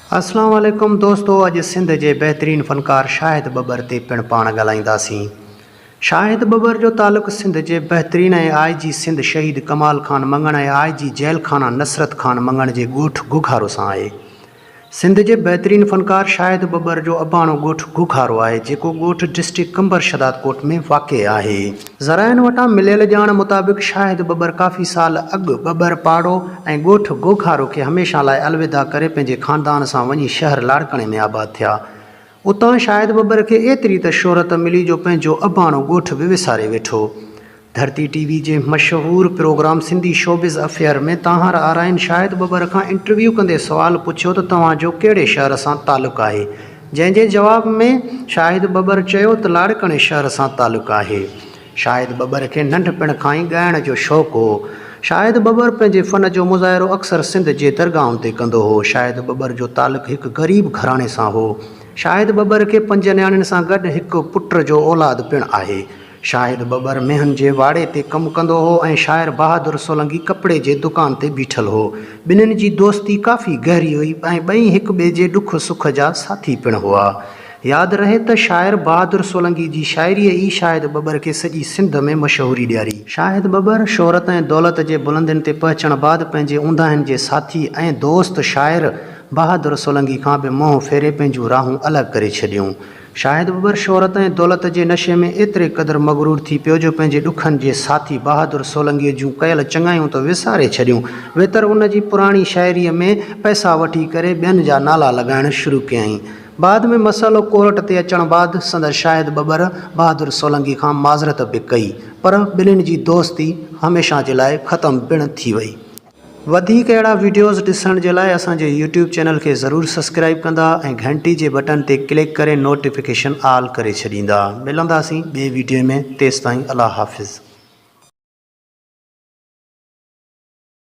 अस्सलाम वालेकुम दोस्तों, अॼु सिंध जे बहितरीन फ़नकार शाहिद बबर ते पिणु पाण ॻाल्हाईंदासीं। शाहिद बबर जो तालुक़ु सिंध जे बहितरीन IG सिंध शहीद कमाल खान मंगण ऐं IG जेल खाना नसरत खान मंगण जे ॻोठु गुखारो सां आहे। सिंध जे बहितरीन फ़नकार शाहिद बबर जो अबाणो ॻोठु गुखारो आहे, जेको ॻोठु डिस्ट्रिक्ट कंबर शदादकोट में वाक़िए आहे। ज़राइनि वटां मिलियल ॼाण मुताबिक़ शाहिद बबर काफ़ी साल अॻु बबर पाड़ो ऐं ॻोठु गुखारो खे हमेशह लाइ अलविदा करे पंहिंजे ख़ानदान सां वञी शहर लाड़कणे में आबाद थिया। उतां शाहिद बबर खे एतिरी त शोहरत मिली जो पंहिंजो अबाणो ॻोठु बि विसारे वेठो। धरती TV जे मशहूरु प्रोग्राम सिंधी शोबिज़ अफेयर में ताहर आराइन शाहिद बबर खां इंटरव्यू कंदे सुवालु पुछियो त तव्हांजो कहिड़े शहर सां तालुक़ु आहे, जंहिंजे जवाब में शाहिद बबर चयो त लाड़कणे शहर सां तालुक़ु आहे। शाहिद बबर खे नंढपिण खां ई ॻाइण जो शौक़ु हो। शाहिद बबर पंहिंजे फ़न जो मुज़ाहिरो अक्सर सिंध जे दरगाहुनि ते कंदो हो। शाहिद बबर जो तालुक़ु हिकु ग़रीब घराणे सां हो। शाहिद बबर खे 5 नियाणियुनि सां गॾु हिकु पुट जो औलाद पिणु आहे। शाहिद बबर मेहन जे वाड़े ते कमु कंदो हो ऐं शाइर बहादुर सोलंकी कपिड़े जे दुकान ते बीठल हो। ॿिन्हिनि जी दोस्ती काफ़ी गहरी हुई ऐं ॿई हिक ॿिए जे ॾुख सुख जा साथी पिणु हुआ। यादि रहे त शाइर बहादुर सोलंकी जी शाइरीअ ई शाहिद बबर खे सॼी सिंध में मशहूरी ॾियारी। शाहिद बबर शोहरत ऐं दौलत जे बुलंदियुनि ते पहुचण बाद पंहिंजे ऊंदाहिनि जे साथी ऐं दोस्त शाइर बहादुर सोलंकी खां बि मुंहुं फेरे पंहिंजूं राहूं अलॻि करे छॾियूं। शाहिद बबर शोहरत ऐं दौलत जे नशे में एतिरे क़दुरु मग़रूर थी पियो जो पंहिंजे ॾुखनि जे साथी बहादुर सोलंकीअ जूं कयल चङायूं त विसारे छॾियूं, वेतर उन जी पुराणी शाइरीअ में पैसा वठी करे ॿियनि जा नाला लॻाइण शुरू कयईं। बाद में मसइलो कोर्ट ते अचण बाद संदसि शाहिद बबर बहादुर सोलंकी खां माज़रत बि कई, पर ॿिन्हिनि जी दोस्ती हमेशह जे लाइ ख़तमु पिणु थी वई। वधीक अहिड़ा वीडियोज़ ॾिसण जे लाइ असांजे YouTube चैनल खे ज़रूरु सब्सक्राइब कंदा ऐं घंटी जे बटन ते क्लिक करे नोटिफिकेशन ऑल करे छॾींदा। मिलंदासीं ॿिए वीडियो में, तेसिताईं अल्लाह हाफ़िज़।